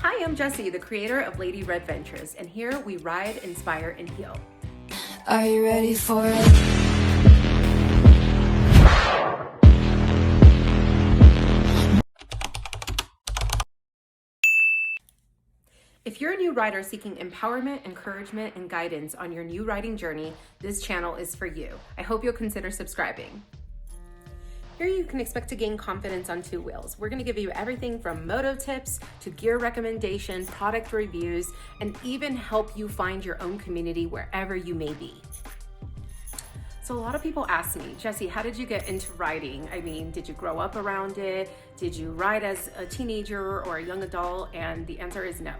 Hi, I'm Jessie, the creator of Lady Red Ventures, and here we ride, inspire, and heal. Are you ready for it? If you're a new rider seeking empowerment, encouragement, and guidance on your new riding journey, this channel is for you. I hope you'll consider subscribing. Here you can expect to gain confidence on two wheels. We're gonna give you everything from moto tips to gear recommendations, product reviews, and even help you find your own community wherever you may be. So a lot of people ask me, Jessie, how did you get into riding? I mean, did you grow up around it? Did you ride as a teenager or a young adult? And the answer is no.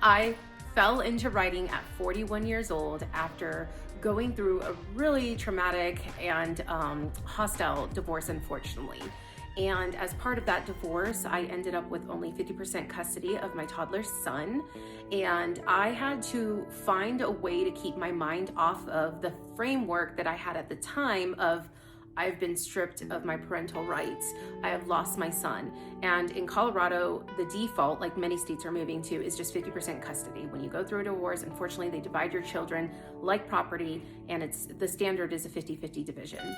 I fell into riding at 41 years old after going through a really traumatic and hostile divorce, unfortunately. And as part of that divorce, I ended up with only 50% custody of my toddler son. And I had to find a way to keep my mind off of the framework that I had at the time of I've been stripped of my parental rights. I have lost my son. And in Colorado, the default, like many states are moving to, is just 50% custody. When you go through a divorce, unfortunately, they divide your children like property, and the standard is a 50-50 division.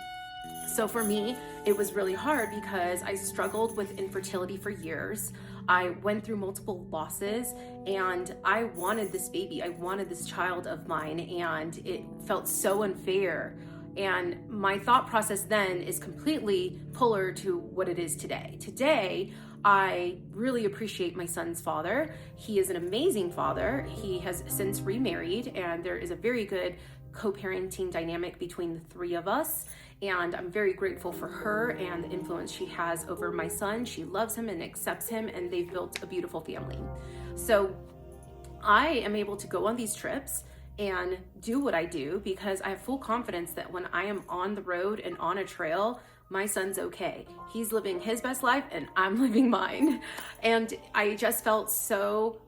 So for me, it was really hard because I struggled with infertility for years. I went through multiple losses and I wanted this baby. I wanted this child of mine, and it felt so unfair. And my thought process then is completely polar to what it is today. Today, I really appreciate my son's father. He is an amazing father. He has since remarried, and there is a very good co-parenting dynamic between the three of us. And I'm very grateful for her and the influence she has over my son. She loves him and accepts him, and they've built a beautiful family. So I am able to go on these trips and do what I do because I have full confidence that when I am on the road and on a trail, my son's okay. He's living his best life and I'm living mine. And I just felt so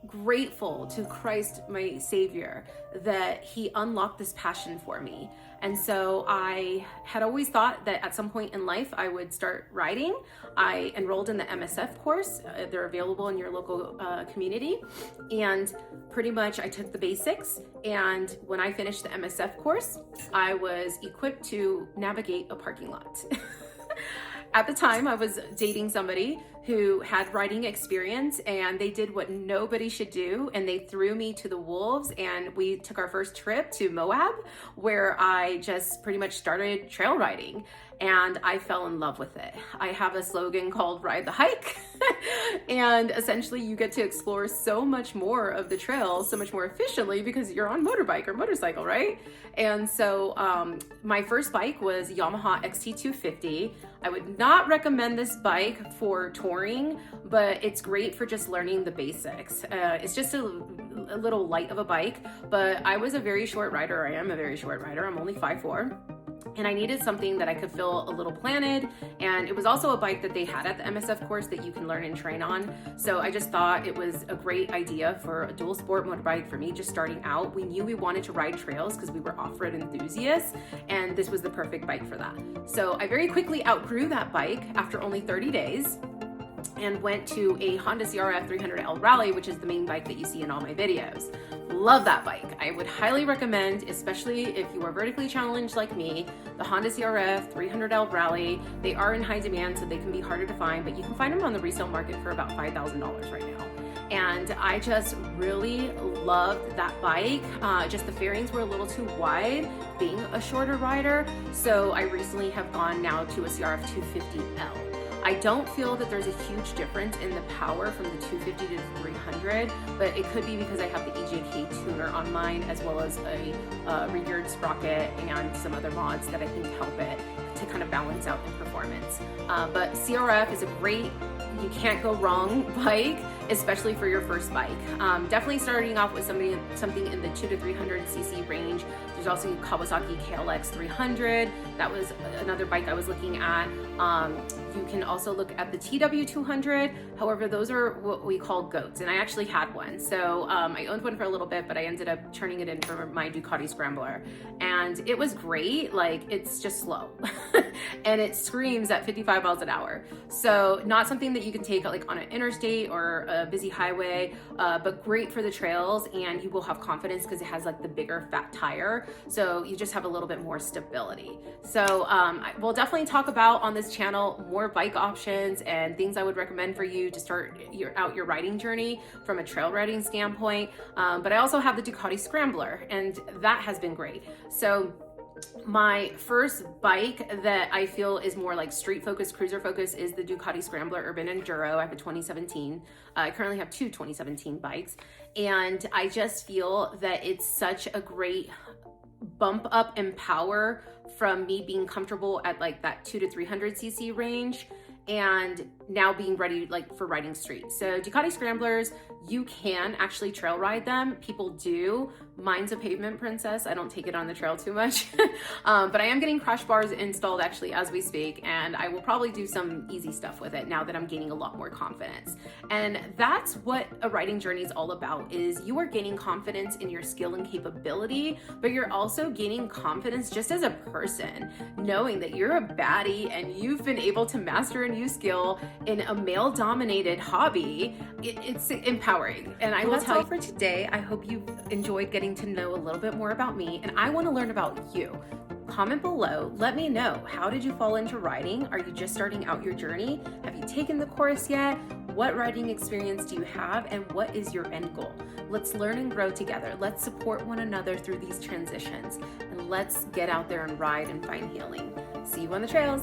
grateful to Christ, my Savior, that He unlocked this passion for me. And so I had always thought that at some point in life I would start riding. I enrolled in the MSF course. They're available in your local community. And pretty much I took the basics. And when I finished the MSF course, I was equipped to navigate a parking lot. At the time, I was dating somebody who had riding experience, and they did what nobody should do, and they threw me to the wolves, and we took our first trip to Moab, where I just pretty much started trail riding, and I fell in love with it. I have a slogan called Ride the Hike, and essentially you get to explore so much more of the trail so much more efficiently because you're on motorbike or motorcycle, right? And so my first bike was Yamaha XT250. I would not recommend this bike for touring, but it's great for just learning the basics. It's just a little light of a bike, but I was a very short rider. I am a very short rider. I'm only 5'4". And I needed something that I could feel a little planted. And it was also a bike that they had at the MSF course that you can learn and train on. So I just thought it was a great idea for a dual sport motorbike for me just starting out. We knew we wanted to ride trails because we were off-road enthusiasts, and this was the perfect bike for that. So I very quickly outgrew that bike after only 30 days and went to a Honda CRF 300L Rally, which is the main bike that you see in all my videos. Love that bike. I would highly recommend, especially if you are vertically challenged like me, the Honda CRF 300L Rally. They are in high demand, so they can be harder to find, but you can find them on the resale market for about $5,000 right now. And I just really loved that bike. Just the fairings were a little too wide, being a shorter rider. So I recently have gone now to a CRF 250L. I don't feel that there's a huge difference in the power from the 250 to the 300, but it could be because I have the EJK tuner on mine, as well as a regeared sprocket and some other mods that I think help it to kind of balance out in performance. But CRF is a great, you can't go wrong bike, especially for your first bike. Definitely starting off with something in the 2 to 300 cc range. There's also Kawasaki KLX 300. That was another bike I was looking at. You can also look at the TW200. However, those are what we call goats, and I actually had one. So I owned one for a little bit, but I ended up turning it in for my Ducati Scrambler, and it was great. Like, it's just slow and it screams at 55 miles an hour. So not something that you can take like on an interstate or a busy highway, but great for the trails, and you will have confidence because it has like the bigger fat tire. So you just have a little bit more stability. So we'll definitely talk about on this channel more bike options and things I would recommend for you to start your riding journey from a trail riding standpoint. But I also have the Ducati Scrambler, and that has been great. So my first bike that I feel is more like street focused, cruiser focused, is the Ducati Scrambler Urban Enduro. I have a 2017. I currently have two 2017 bikes, and I just feel that it's such a great bump up in power from me being comfortable at like that 200 to 300 cc range, and now being ready like for riding street. So Ducati Scramblers, you can actually trail ride them. People do. Mine's a pavement princess. I don't take it on the trail too much. But I am getting crash bars installed actually as we speak, and I will probably do some easy stuff with it now that I'm gaining a lot more confidence. And that's what a riding journey is all about, is you are gaining confidence in your skill and capability, but you're also gaining confidence just as a person, knowing that you're a baddie and you've been able to master a new skill in a male-dominated hobby. It's empowering. And I will tell you for today, I hope you enjoyed getting to know a little bit more about me, and I want to learn about you. Comment below, let me know, how did you fall into riding? Are you just starting out your journey? Have you taken the course yet? What riding experience do you have, and what is your end goal? Let's learn and grow together. Let's support one another through these transitions, and let's get out there and ride and find healing. See you on the trails.